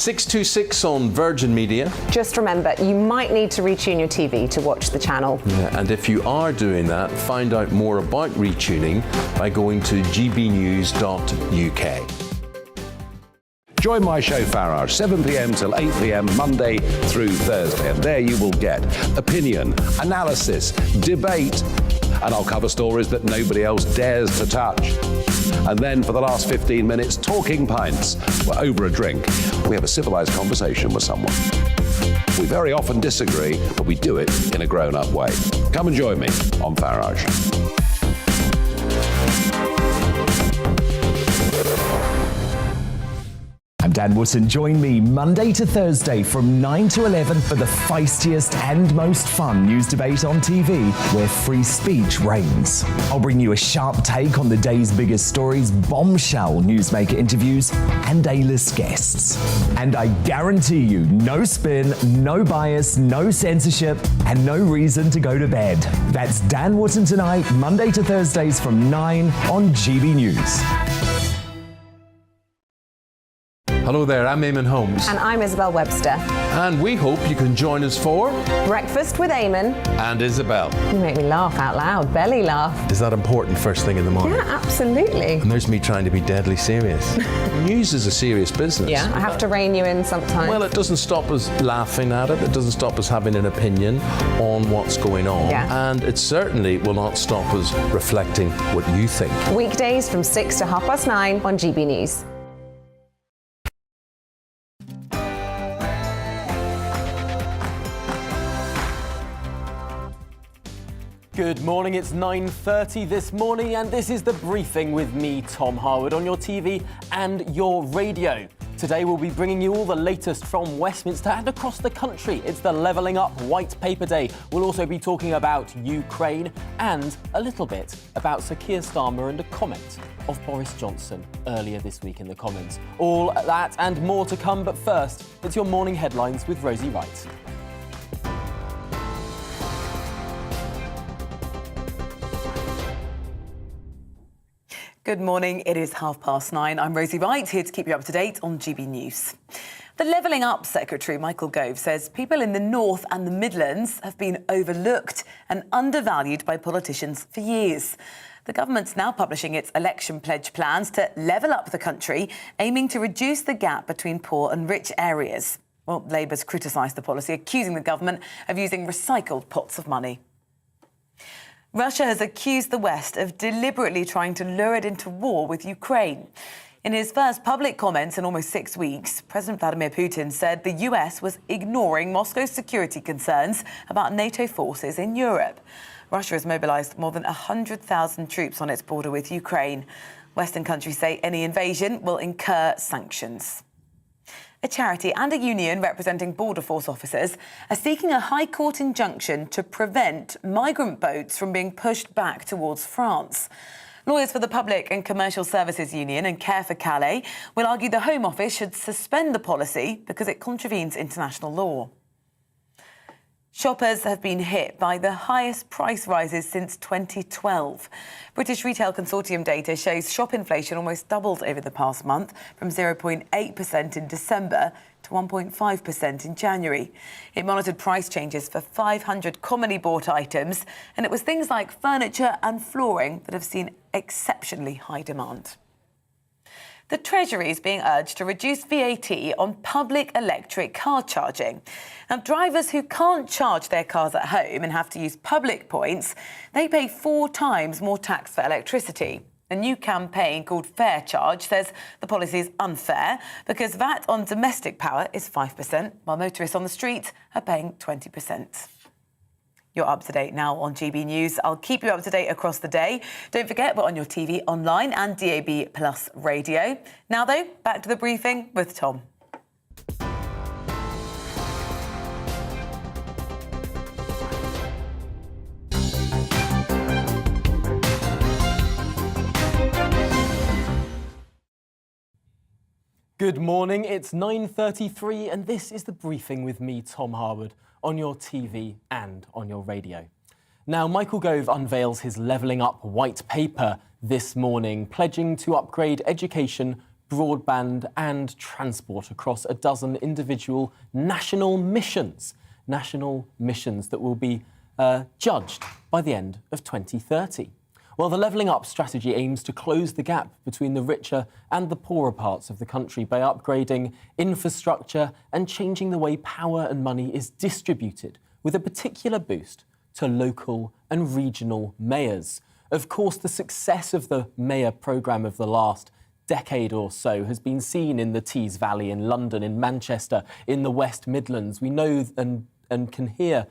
626 on Virgin Media. Just remember, you might need to retune your TV to watch the channel. Yeah, and if you are doing that, find out more about retuning by going to gbnews.uk. Join my show Farage, 7 p.m. till 8 p.m. Monday through Thursday, and there you will get opinion, analysis, debate, and I'll cover stories that nobody else dares to touch. And then for the last 15 minutes, talking pints. We're over a drink. We have a civilized conversation with someone. We very often disagree, but we do it in a grown-up way. Come and join me on Farage. I'm Dan Wootton. Join me Monday to Thursday from 9 to 11 for the feistiest and most fun news debate on TV, where free speech reigns. I'll bring you a sharp take on the day's biggest stories, bombshell newsmaker interviews, and A-list guests. And I guarantee you, no spin, no bias, no censorship, and no reason to go to bed. That's Dan Wootton tonight, Monday to Thursdays from 9 on GB News. Hello there, I'm Eamon Holmes. And I'm Isabel Webster. And we hope you can join us for Breakfast with Eamon. And Isabel. You make me laugh out loud, belly laugh. Is that important first thing in the morning? Yeah, absolutely. And there's me trying to be deadly serious. News is a serious business. Yeah, I have to rein you in sometimes. Well, it doesn't stop us laughing at it. It doesn't stop us having an opinion on what's going on. Yeah. And it certainly will not stop us reflecting what you think. Weekdays from 6 to 9:30 on GB News. Good morning, it's 9:30 this morning and this is The Briefing with me, Tom Harwood, on your TV and your radio. Today we'll be bringing you all the latest from Westminster and across the country. It's the Levelling Up White Paper Day. We'll also be talking about Ukraine and a little bit about Sir Keir Starmer and a comment of Boris Johnson earlier this week in the Commons. All that and more to come, but first, it's your morning headlines with Rosie Wright. Good morning, it is 9:30. I'm Rosie Wright, here to keep you up to date on GB News. The Levelling Up Secretary, Michael Gove, says people in the North and the Midlands have been overlooked and undervalued by politicians for years. The government's now publishing its election pledge plans to level up the country, aiming to reduce the gap between poor and rich areas. Well, Labour's criticised the policy, accusing the government of using recycled pots of money. Russia has accused the West of deliberately trying to lure it into war with Ukraine. In his first public comments in almost 6 weeks, President Vladimir Putin said the US was ignoring Moscow's security concerns about NATO forces in Europe. Russia has mobilised more than 100,000 troops on its border with Ukraine. Western countries say any invasion will incur sanctions. A charity and a union representing Border Force officers are seeking a High Court injunction to prevent migrant boats from being pushed back towards France. Lawyers for the Public and Commercial Services Union and Care for Calais will argue the Home Office should suspend the policy because it contravenes international law. Shoppers have been hit by the highest price rises since 2012. British Retail Consortium data shows shop inflation almost doubled over the past month, from 0.8% in December to 1.5% in January. It monitored price changes for 500 commonly bought items, and it was things like furniture and flooring that have seen exceptionally high demand. The Treasury is being urged to reduce VAT on public electric car charging. Now, drivers who can't charge their cars at home and have to use public points, they pay 4 times more tax for electricity. A new campaign called Fair Charge says the policy is unfair because VAT on domestic power is 5%, while motorists on the street are paying 20%. You're up to date now on GB News. I'll keep you up to date across the day. Don't forget, we're on your TV, online and DAB Plus radio. Now, though, back to the briefing with Tom. Good morning, it's 9:33 and this is The Briefing with me, Tom Harwood, on your TV and on your radio. Now, Michael Gove unveils his Levelling Up White Paper this morning, pledging to upgrade education, broadband and transport across a dozen individual national missions that will be judged by the end of 2030. Well, the Levelling Up strategy aims to close the gap between the richer and the poorer parts of the country by upgrading infrastructure and changing the way power and money is distributed, with a particular boost to local and regional mayors. Of course, the success of the mayor programme of the last decade or so has been seen in the Tees Valley, in London, in Manchester, in the West Midlands. We know and can hear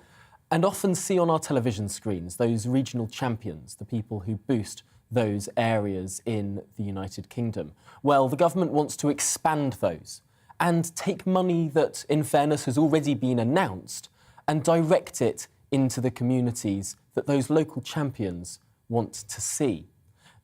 and often see on our television screens those regional champions, the people who boost those areas in the United Kingdom. Well, the government wants to expand those and take money that, in fairness, has already been announced and direct it into the communities that those local champions want to see.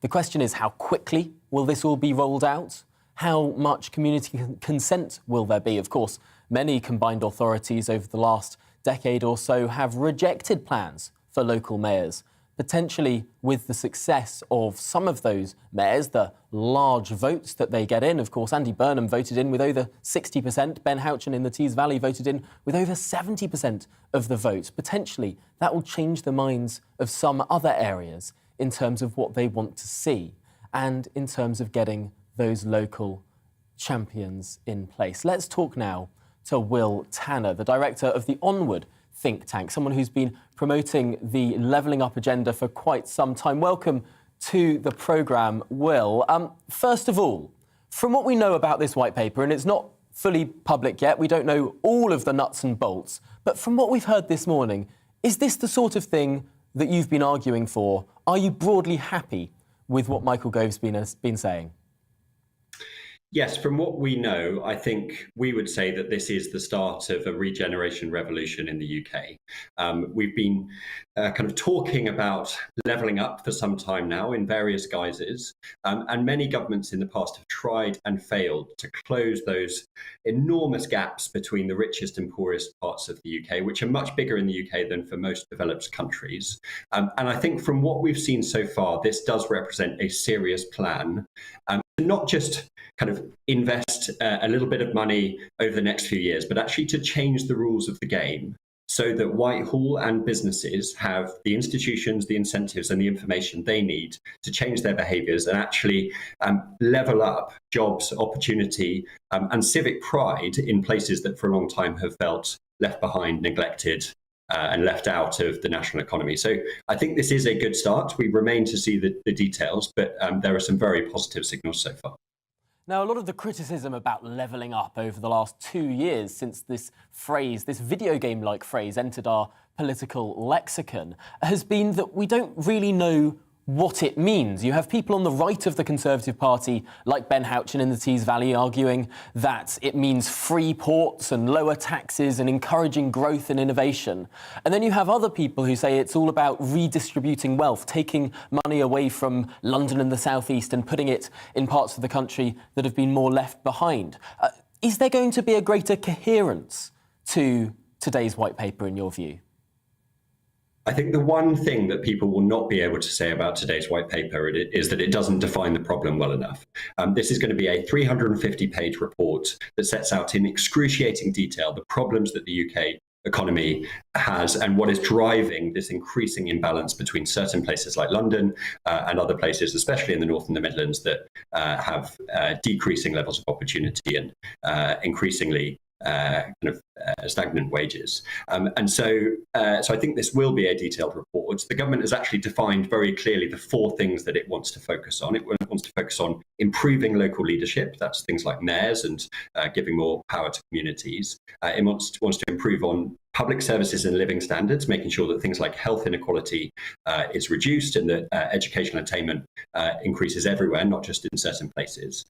The question is, how quickly will this all be rolled out? How much community consent will there be? Of course, many combined authorities over the last decade or so have rejected plans for local mayors, potentially with the success of some of those mayors, the large votes that they get in. Of course, Andy Burnham voted in with over 60%. Ben Houchen in the Tees Valley voted in with over 70% of the vote. Potentially, that will change the minds of some other areas in terms of what they want to see and in terms of getting those local champions in place. Let's talk now to Will Tanner, the director of the Onward think tank, someone who's been promoting the Levelling Up agenda for quite some time. Welcome to the programme, Will. First of all, from what we know about this white paper, and it's not fully public yet, we don't know all of the nuts and bolts, but from what we've heard this morning, is this the sort of thing that you've been arguing for? Are you broadly happy with what Michael Gove's been saying? Yes, from what we know, I think we would say that this is the start of a regeneration revolution in the UK. We've been kind of talking about levelling up for some time now in various guises, and many governments in the past have tried and failed to close those enormous gaps between the richest and poorest parts of the UK, which are much bigger in the UK than for most developed countries. And I think from what we've seen so far, this does represent a serious plan to not just kind of invest a little bit of money over the next few years, but actually to change the rules of the game so that Whitehall and businesses have the institutions, the incentives and the information they need to change their behaviours and actually level up jobs, opportunity and civic pride in places that for a long time have felt left behind, neglected, and left out of the national economy. So I think this is a good start. We remain to see the details, but there are some very positive signals so far. Now, a lot of the criticism about levelling up over the last 2 years since this phrase, this video game-like phrase, entered our political lexicon, has been that we don't really know what it means. You have people on the right of the Conservative Party, like Ben Houchen in the Tees Valley, arguing that it means free ports and lower taxes and encouraging growth and innovation. And then you have other people who say it's all about redistributing wealth, taking money away from London and the South East and putting it in parts of the country that have been more left behind. Is there going to be a greater coherence to today's white paper, in your view? I think the one thing that people will not be able to say about today's white paper is that it doesn't define the problem well enough. This is going to be a 350-page report that sets out in excruciating detail the problems that the UK economy has and what is driving this increasing imbalance between certain places like London and other places, especially in the North and the Midlands, that have decreasing levels of opportunity and increasingly stagnant wages. So I think this will be a detailed report. The government has actually defined very clearly the 4 things that it wants to focus on. It wants to focus on improving local leadership. That's things like mayors and giving more power to communities. It wants to improve on public services and living standards, making sure that things like health inequality is reduced and that educational attainment increases everywhere, not just in certain places.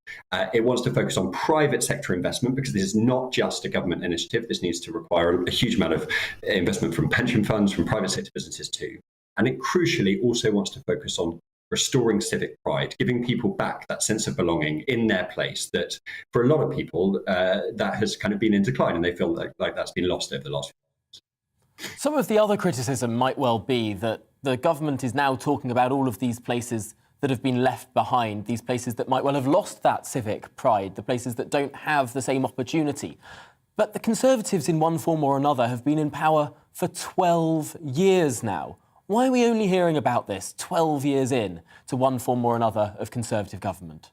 It wants to focus on private sector investment because this is not just a government initiative. This needs to require a huge amount of investment from pension funds, from private sector businesses too. And it crucially also wants to focus on restoring civic pride, giving people back that sense of belonging in their place that for a lot of people that has kind of been in decline and they feel like that's been lost over the last few years. Some of the other criticism might well be that the government is now talking about all of these places that have been left behind, these places that might well have lost that civic pride, the places that don't have the same opportunity. But the Conservatives, in one form or another, have been in power for 12 years now. Why are we only hearing about this 12 years in to one form or another of Conservative government?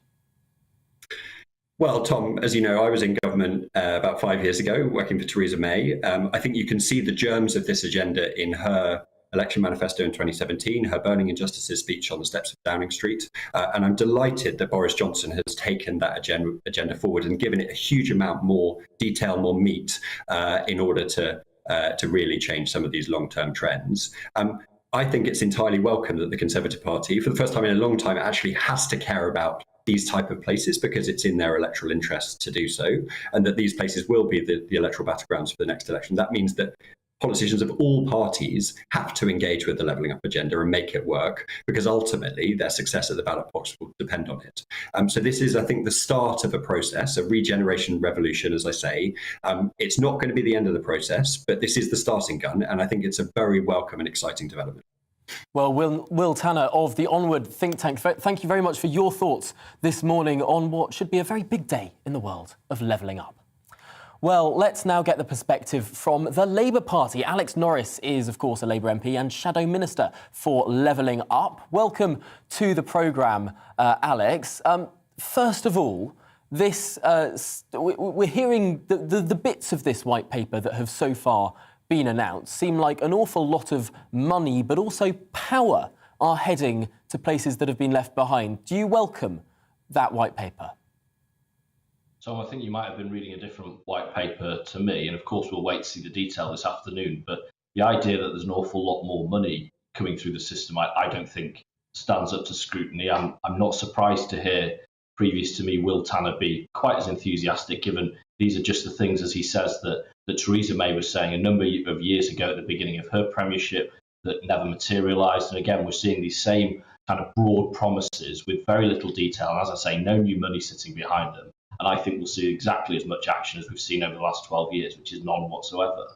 Well, Tom, as you know, I was in government about 5 years ago, working for Theresa May. I think you can see the germs of this agenda in her election manifesto in 2017, her burning injustices speech on the steps of Downing Street. And I'm delighted that Boris Johnson has taken that agenda forward and given it a huge amount more detail, more meat, in order to really change some of these long-term trends. I think it's entirely welcome that the Conservative Party, for the first time in a long time, actually has to care about these type of places because it's in their electoral interests to do so, and that these places will be the electoral battlegrounds for the next election. That means that politicians of all parties have to engage with the levelling up agenda and make it work, because ultimately their success at the ballot box will depend on it. So this is, I think, the start of a process, a regeneration revolution, as I say. It's not going to be the end of the process, but this is the starting gun, and I think it's a very welcome and exciting development. Well, Will Tanner of the Onward think tank, thank you very much for your thoughts this morning on what should be a very big day in the world of levelling up. Well, let's now get the perspective from the Labour Party. Alex Norris is, of course, a Labour MP and Shadow Minister for Levelling Up. Welcome to the programme, Alex. First of all, we're hearing the bits of this white paper that have so far been announced seem like an awful lot of money, but also power are heading to places that have been left behind. Do you welcome that white paper? So I think you might have been reading a different white paper to me, and of course we'll wait to see the detail this afternoon, but the idea that there's an awful lot more money coming through the system, I don't think stands up to scrutiny. I'm not surprised to hear, previous to me, Will Tanner be quite as enthusiastic, given these are just the things, as he says, that Theresa May was saying a number of years ago at the beginning of her premiership that never materialised. And again, we're seeing these same kind of broad promises with very little detail, and as I say, no new money sitting behind them. And I think we'll see exactly as much action as we've seen over the last 12 years, which is none whatsoever.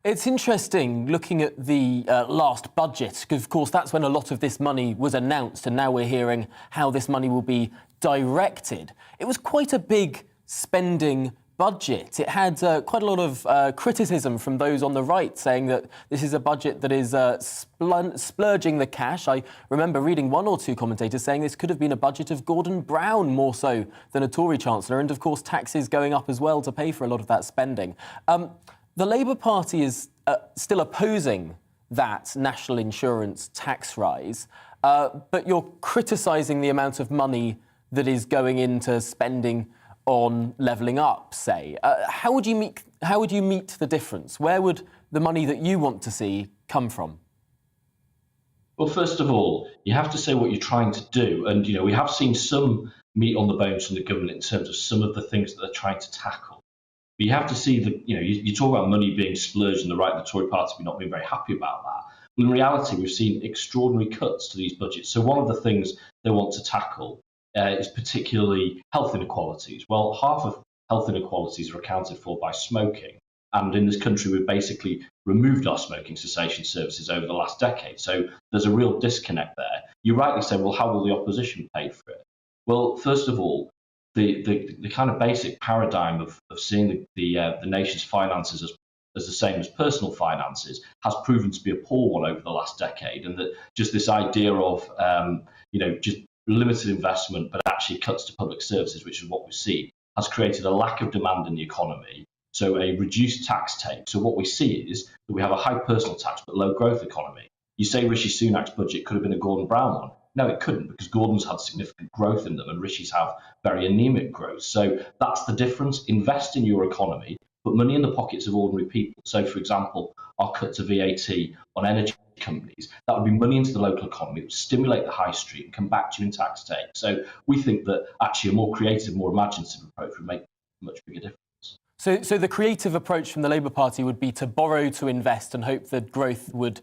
It's interesting looking at the last budget, because, of course, that's when a lot of this money was announced, and now we're hearing how this money will be directed. It was quite a big spending budget. It had quite a lot of criticism from those on the right, saying that this is a budget that is splurging the cash. I remember reading one or two commentators saying this could have been a budget of Gordon Brown more so than a Tory Chancellor, and, of course, taxes going up as well to pay for a lot of that spending. The Labour Party is still opposing that national insurance tax rise, but you're criticising the amount of money that is going into spending on levelling up, say. How would you meet the difference? Where would the money that you want to see come from? Well, first of all, you have to say what you're trying to do. And, you know, we have seen some meat on the bones from the government in terms of some of the things that they're trying to tackle. But you have to see that, you know, you talk about money being splurged and the right, the Tory party have not been very happy about that. But in reality, we've seen extraordinary cuts to these budgets. So one of the things they want to tackle is particularly health inequalities. Well, half of health inequalities are accounted for by smoking. And in this country, we've basically removed our smoking cessation services over the last decade. So there's a real disconnect there. You rightly say, well, how will the opposition pay for it? Well, first of all, the kind of basic paradigm of seeing the nation's finances as the same as personal finances has proven to be a poor one over the last decade. And that just this idea of, just limited investment, but actually cuts to public services, which is what we see, has created a lack of demand in the economy. So a reduced tax take. So what we see is that we have a high personal tax, but low growth economy. You say Rishi Sunak's budget could have been a Gordon Brown one. No, it couldn't, because Gordon's had significant growth in them and Rishi's have very anemic growth. So that's the difference. Invest in your economy, put money in the pockets of ordinary people. So, for example, our cut to VAT on energy companies, that would be money into the local economy, it would stimulate the high street and come back to you in tax take. So we think that actually a more creative, more imaginative approach would make a much bigger difference. So the creative approach from the Labour Party would be to borrow to invest and hope that growth would,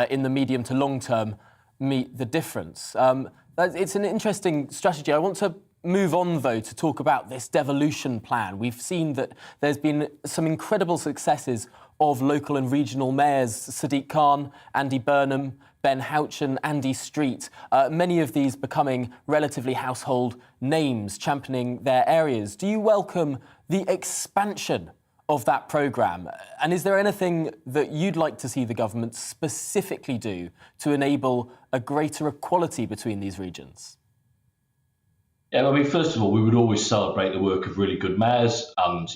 in the medium to long term, meet the difference. It's an interesting strategy. I want to move on, though, to talk about this devolution plan. We've seen that there's been some incredible successes of local and regional mayors, Sadiq Khan, Andy Burnham, Ben Houchen, Andy Street, many of these becoming relatively household names, championing their areas. Do you welcome the expansion of that programme? And is there anything that you'd like to see the government specifically do to enable a greater equality between these regions? Yeah, I mean, first of all, we would always celebrate the work of really good mayors and,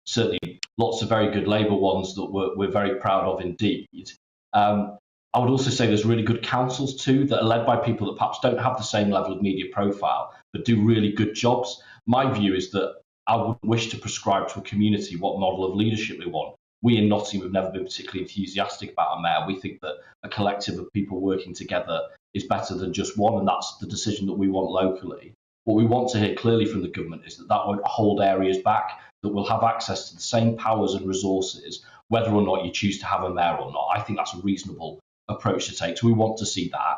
certainly lots of very good Labour ones that we're very proud of indeed. I would also say there's really good councils too that are led by people that perhaps don't have the same level of media profile, but do really good jobs. My view is that I wouldn't wish to prescribe to a community what model of leadership we want. We in Nottingham have never been particularly enthusiastic about a mayor. We think that a collective of people working together is better than just one, and that's the decision that we want locally. What we want to hear clearly from the government is that that won't hold areas back, that we'll have access to the same powers and resources, whether or not you choose to have a mayor or not. I think that's a reasonable approach to take. So we want to see that.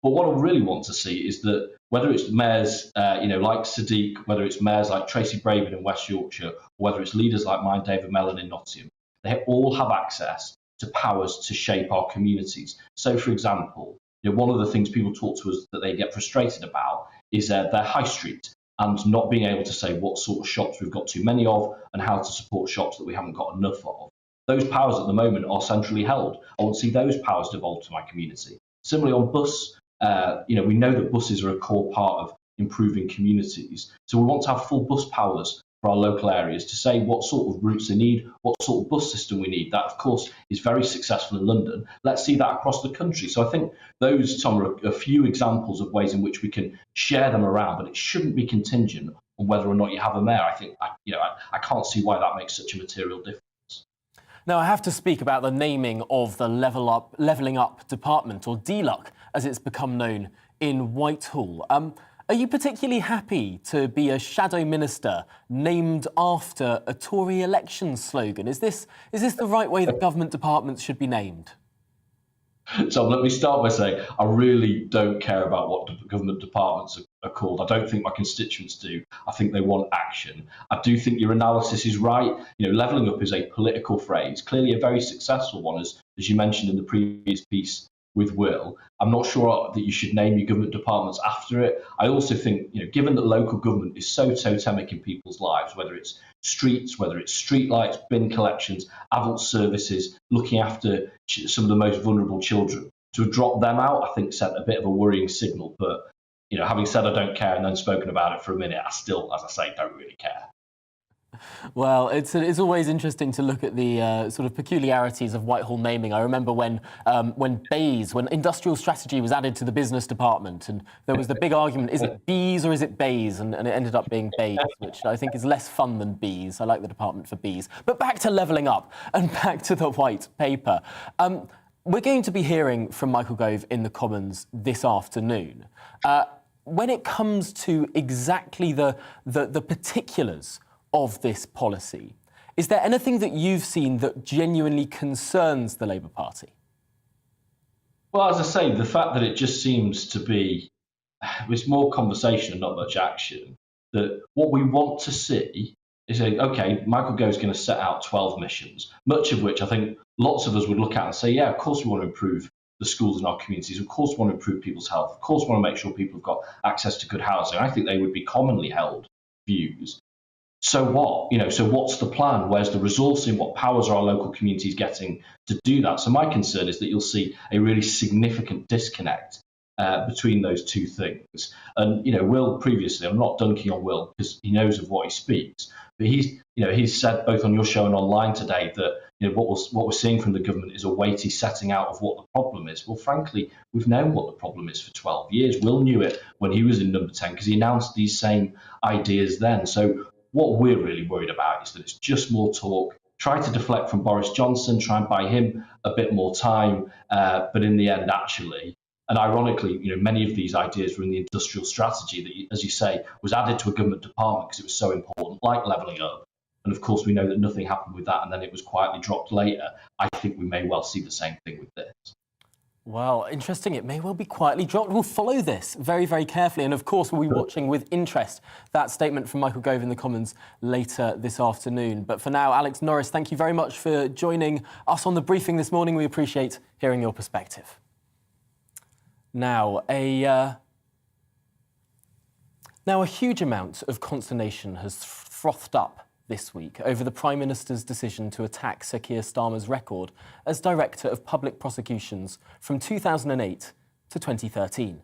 But what I really want to see is that whether it's mayors, like Sadiq, whether it's mayors like Tracy Brabin in West Yorkshire, or whether it's leaders like mine, David Mellon in Nottingham, they all have access to powers to shape our communities. So, for example, one of the things people talk to us that they get frustrated about is their high street and not being able to say what sort of shops we've got too many of and how to support shops that we haven't got enough of. Those powers at the moment are centrally held. I want to see those powers devolved to my community. Similarly on bus, we know that buses are a core part of improving communities. So we want to have full bus powers for our local areas to say what sort of routes they need, what sort of bus system we need. That, of course, is very successful in London. Let's see that across the country. So I think those, Tom, are a few examples of ways in which we can share them around, but it shouldn't be contingent on whether or not you have a mayor. I think, I can't see why that makes such a material difference. Now, I have to speak about the naming of the Levelling Up Department, or DLUC, as it's become known in Whitehall. Are you particularly happy to be a shadow minister named after a Tory election slogan? Is this the right way that government departments should be named? So let me start by saying I really don't care about what government departments are called. I don't think my constituents do. I think they want action. I do think your analysis is right. Levelling up is a political phrase, clearly a very successful one, as you mentioned in the previous piece with Will. I'm not sure that you should name your government departments after it. I also think, given that local government is so totemic in people's lives, whether it's streets, whether it's streetlights, bin collections, adult services, looking after some of the most vulnerable children, to have dropped them out, I think sent a bit of a worrying signal. But, having said I don't care and then spoken about it for a minute, I still, as I say, don't really care. Well, it's always interesting to look at the sort of peculiarities of Whitehall naming. I remember when industrial strategy was added to the business department, and there was the big argument: is it bees or is it bays? And it ended up being bays, which I think is less fun than bees. I like the department for bees. But back to levelling up and back to the white paper. We're going to be hearing from Michael Gove in the Commons this afternoon. When it comes to exactly the particulars of this policy, is there anything that you've seen that genuinely concerns the Labour Party? Well, as I say, the fact that it just seems to be, it's more conversation and not much action, that what we want to see is, Michael Gove's going to set out 12 missions, much of which I think lots of us would look at and say, yeah, of course we want to improve the schools in our communities, of course we want to improve people's health, of course we want to make sure people have got access to good housing. I think they would be commonly held views. So what? So what's the plan? Where's the resourcing? What powers are our local communities getting to do that? So my concern is that you'll see a really significant disconnect between those two things. And, Will previously, I'm not dunking on Will because he knows of what he speaks, but he's said both on your show and online today that, what we're seeing from the government is a weighty setting out of what the problem is. Well, frankly, we've known what the problem is for 12 years. Will knew it when he was in number 10 because he announced these same ideas then. So what we're really worried about is that it's just more talk, try to deflect from Boris Johnson, try and buy him a bit more time, but in the end, actually, and ironically, many of these ideas were in the industrial strategy that, as you say, was added to a government department because it was so important, like levelling up. And of course, we know that nothing happened with that, and then it was quietly dropped later. I think we may well see the same thing with this. Well, interesting. It may well be quietly dropped. We'll follow this very, very carefully. And of course, we'll be watching with interest that statement from Michael Gove in the Commons later this afternoon. But for now, Alex Norris, thank you very much for joining us on the briefing this morning. We appreciate hearing your perspective. Now, a huge amount of consternation has frothed up this week over the Prime Minister's decision to attack Sir Keir Starmer's record as Director of Public Prosecutions from 2008 to 2013.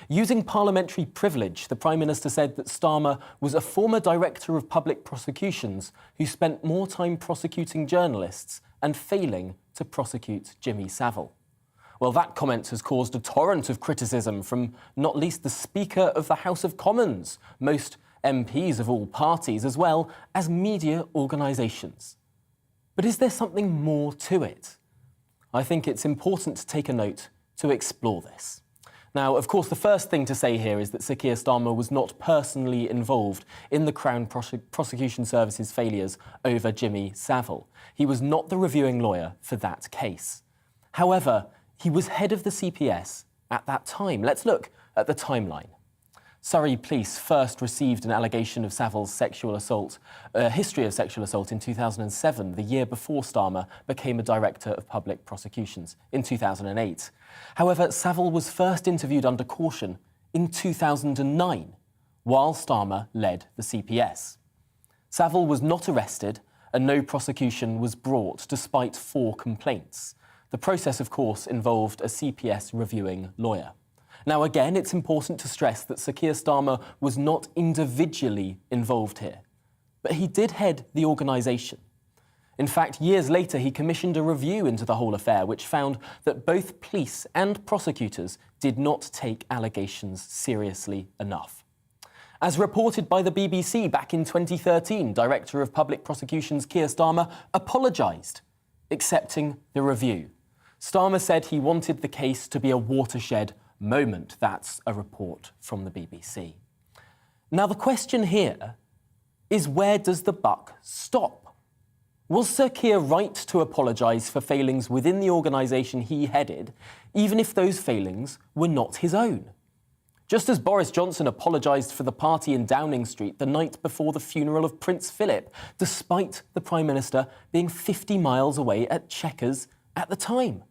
Using parliamentary privilege, the Prime Minister said that Starmer was a former Director of Public Prosecutions who spent more time prosecuting journalists and failing to prosecute Jimmy Savile. Well, that comment has caused a torrent of criticism from not least the Speaker of the House of Commons, most MPs of all parties, as well as media organisations. But is there something more to it? I think it's important to take a note to explore this. Now, of course, the first thing to say here is that Sir Keir Starmer was not personally involved in the Crown Prosecution Service's failures over Jimmy Savile. He was not the reviewing lawyer for that case. However, he was head of the CPS at that time. Let's look at the timeline. Surrey Police first received an allegation of Savile's sexual assault, history of sexual assault in 2007, the year before Starmer became a Director of Public Prosecutions in 2008. However, Savile was first interviewed under caution in 2009, while Starmer led the CPS. Savile was not arrested and no prosecution was brought despite 4 complaints. The process, of course, involved a CPS reviewing lawyer. Now, again, it's important to stress that Sir Keir Starmer was not individually involved here, but he did head the organisation. In fact, years later, he commissioned a review into the whole affair, which found that both police and prosecutors did not take allegations seriously enough. As reported by the BBC back in 2013, Director of Public Prosecutions Keir Starmer apologised, accepting the review. Starmer said he wanted the case to be a watershed moment. That's a report from the BBC. Now, the question here is, where does the buck stop? Was Sir Keir right to apologise for failings within the organisation he headed, even if those failings were not his own? Just as Boris Johnson apologised for the party in Downing Street the night before the funeral of Prince Philip, despite the Prime Minister being 50 miles away at Chequers at the time.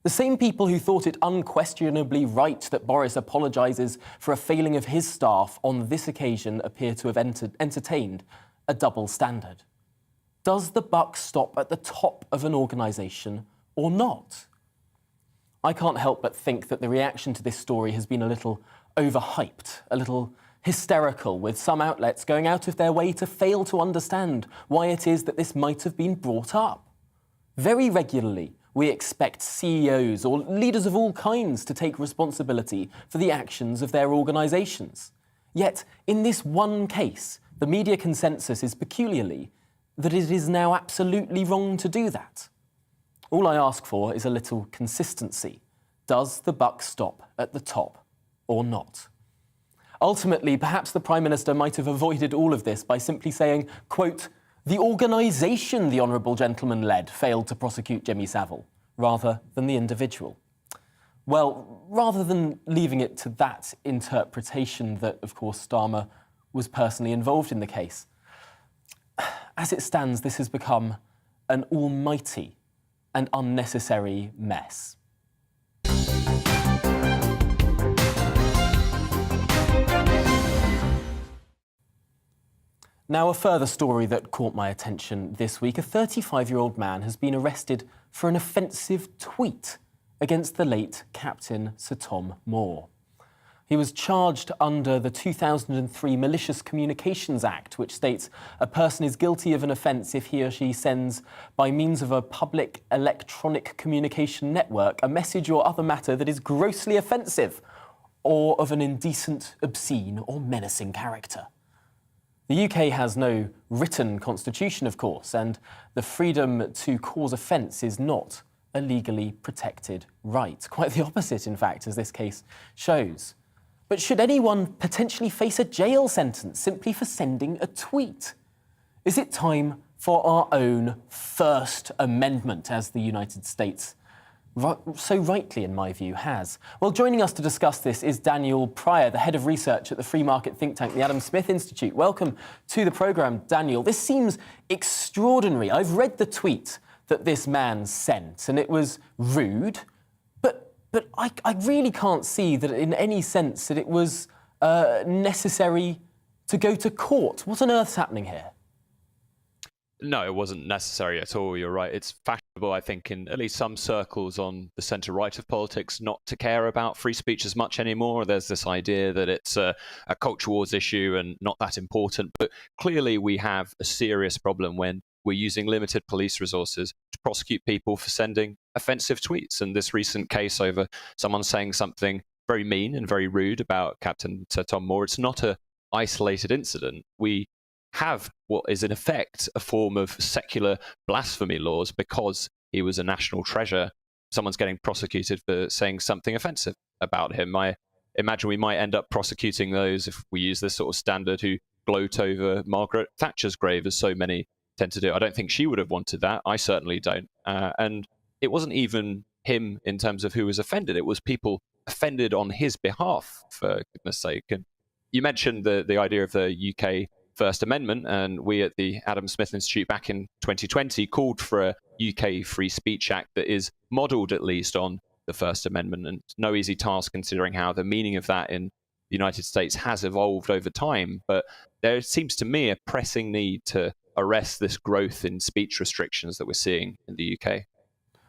The same people who thought it unquestionably right that Boris apologises for a failing of his staff on this occasion appear to have entertained a double standard. Does the buck stop at the top of an organisation or not? I can't help but think that the reaction to this story has been a little overhyped, a little hysterical, with some outlets going out of their way to fail to understand why it is that this might have been brought up. Very regularly, we expect CEOs or leaders of all kinds to take responsibility for the actions of their organisations. Yet, in this one case, the media consensus is peculiarly that it is now absolutely wrong to do that. All I ask for is a little consistency. Does the buck stop at the top or not? Ultimately, perhaps the Prime Minister might have avoided all of this by simply saying, quote, "The organisation the honourable gentleman led failed to prosecute Jimmy Savile," rather than the individual. Well, rather than leaving it to that interpretation that, of course, Starmer was personally involved in the case, as it stands, this has become an almighty and unnecessary mess. Now, a further story that caught my attention this week. A 35-year-old man has been arrested for an offensive tweet against the late Captain Sir Tom Moore. He was charged under the 2003 Malicious Communications Act, which states a person is guilty of an offence if he or she sends, by means of a public electronic communication network, a message or other matter that is grossly offensive or of an indecent, obscene or menacing character. The UK has no written constitution, of course, and the freedom to cause offence is not a legally protected right. Quite the opposite, in fact, as this case shows. But should anyone potentially face a jail sentence simply for sending a tweet? Is it time for our own First Amendment, as the United States so rightly, in my view, has? Well, joining us to discuss this is Daniel Pryor, the head of research at the free market think tank, the Adam Smith Institute. Welcome to the programme, Daniel. This seems extraordinary. I've read the tweet that this man sent, and it was rude, but but I really can't see that in any sense that it was necessary to go to court. What on earth's happening here? No, it wasn't necessary at all. You're right. It's fashionable, I think, in at least some circles on the centre-right of politics not to care about free speech as much anymore. There's this idea that it's a culture wars issue and not that important. But clearly we have a serious problem when we're using limited police resources to prosecute people for sending offensive tweets. And this recent case over someone saying something very mean and very rude about Captain Tom Moore, it's not an isolated incident. We have what is in effect a form of secular blasphemy laws because he was a national treasure. Someone's getting prosecuted for saying something offensive about him. I imagine we might end up prosecuting those, if we use this sort of standard, who gloat over Margaret Thatcher's grave, as so many tend to do. I don't think she would have wanted that. I certainly don't. And it wasn't even him in terms of who was offended. It was people offended on his behalf, for goodness sake. And you mentioned the idea of the UK First Amendment, and we at the Adam Smith Institute back in 2020 called for a UK Free Speech Act that is modelled at least on the First Amendment, and no easy task considering how the meaning of that in the United States has evolved over time. But there seems to me a pressing need to arrest this growth in speech restrictions that we're seeing in the UK.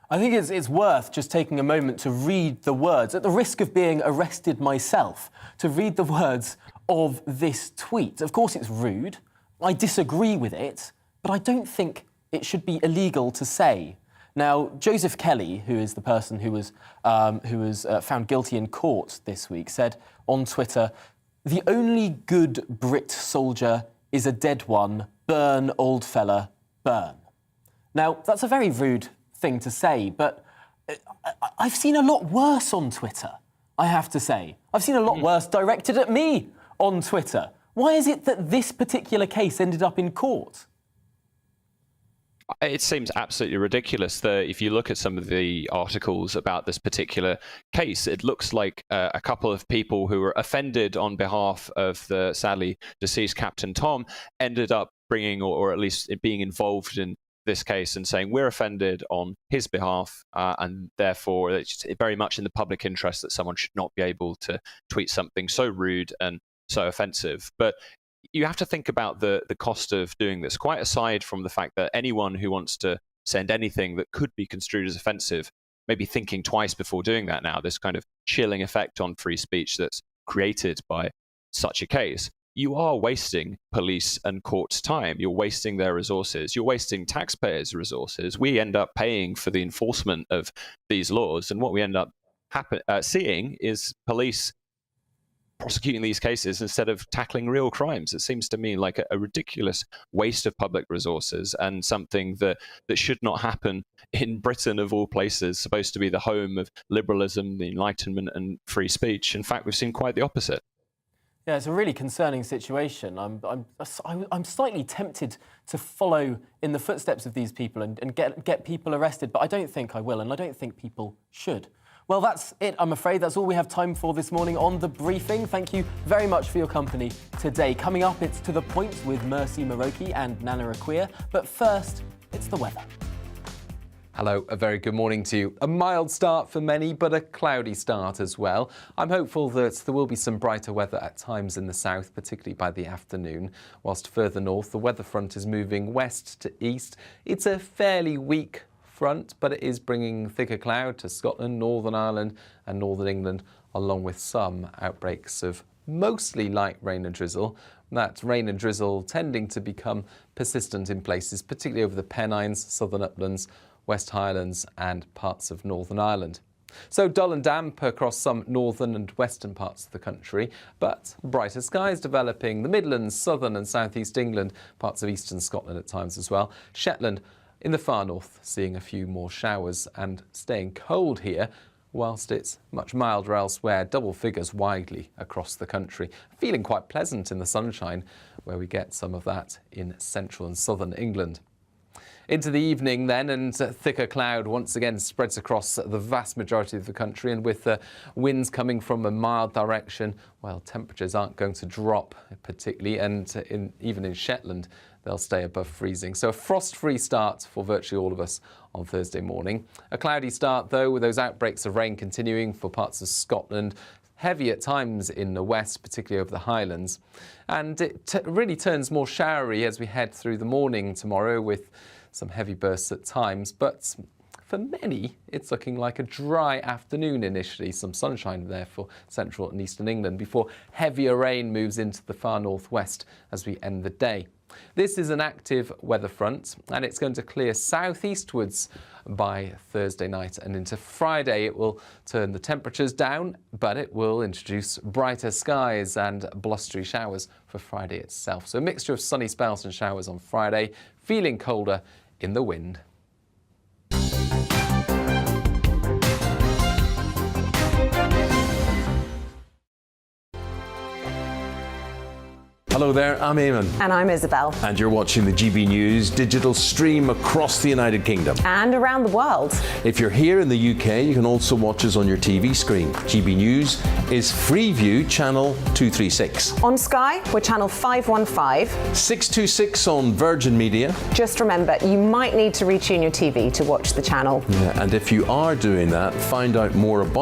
I think it's worth just taking a moment to read the words, at the risk of being arrested myself, to read the words of this tweet. Of course it's rude, I disagree with it, but I don't think it should be illegal to say. Now, Joseph Kelly, who is the person who was found guilty in court this week, said on Twitter, "The only good Brit soldier is a dead one. Burn, old fella, burn." Now, that's a very rude thing to say, but I've seen a lot worse on Twitter, I have to say. I've seen a lot worse directed at me on Twitter. Why is it that this particular case ended up in court? It seems absolutely ridiculous that if you look at some of the articles about this particular case, it looks like a couple of people who were offended on behalf of the sadly deceased Captain Tom ended up bringing, or at least being involved in this case and saying we're offended on his behalf, and therefore it's very much in the public interest that someone should not be able to tweet something so rude and so offensive. But you have to think about the cost of doing this, quite aside from the fact that anyone who wants to send anything that could be construed as offensive may be thinking twice before doing that now, this kind of chilling effect on free speech that's created by such a case. You are wasting police and courts' time. You're wasting their resources. You're wasting taxpayers' resources. We end up paying for the enforcement of these laws, and what we end up seeing is police prosecuting these cases instead of tackling real crimes. It seems to me like a ridiculous waste of public resources and something that should not happen in Britain, of all places, supposed to be the home of liberalism, the Enlightenment and free speech. In fact, we've seen quite the opposite. Yeah, it's a really concerning situation. I'm slightly tempted to follow in the footsteps of these people and get people arrested, but I don't think I will, and I don't think people should. Well, that's it, I'm afraid. That's all we have time for this morning on The Briefing. Thank you very much for your company today. Coming up, it's To The Point with Mercy Maroki and Nana Akua. But first, it's the weather. Hello, a very good morning to you. A mild start for many, but a cloudy start as well. I'm hopeful that there will be some brighter weather at times in the south, particularly by the afternoon. Whilst further north, the weather front is moving west to east. It's a fairly weak front, but it is bringing thicker cloud to Scotland, Northern Ireland and Northern England, along with some outbreaks of mostly light rain and drizzle. That rain and drizzle tending to become persistent in places, particularly over the Pennines, Southern Uplands, West Highlands and parts of Northern Ireland. So dull and damp across some northern and western parts of the country, but brighter skies developing the Midlands, southern and southeast England, parts of eastern Scotland at times as well. Shetland in the far north seeing a few more showers and staying cold here, whilst it's much milder elsewhere, double figures widely across the country. Feeling quite pleasant in the sunshine, where we get some of that in central and southern England. Into the evening then, and thicker cloud once again spreads across the vast majority of the country, and with winds coming from a mild direction, well, temperatures aren't going to drop particularly, and even in Shetland they'll stay above freezing. So a frost-free start for virtually all of us on Thursday morning. A cloudy start, though, with those outbreaks of rain continuing for parts of Scotland. Heavy at times in the west, particularly over the Highlands. And it really turns more showery as we head through the morning tomorrow, with some heavy bursts at times. But for many, it's looking like a dry afternoon initially. Some sunshine there for central and eastern England before heavier rain moves into the far northwest as we end the day. This is an active weather front, and it's going to clear southeastwards by Thursday night and into Friday. It will turn the temperatures down, but it will introduce brighter skies and blustery showers for Friday itself. So a mixture of sunny spells and showers on Friday, feeling colder in the wind. Hello there, I'm Eamon. And I'm Isabel. And you're watching the GB News digital stream across the United Kingdom. And around the world. If you're here in the UK, you can also watch us on your TV screen. GB News is Freeview channel 236. On Sky, we're channel 515. 626 on Virgin Media. Just remember, you might need to retune your TV to watch the channel. Yeah, and if you are doing that, find out more about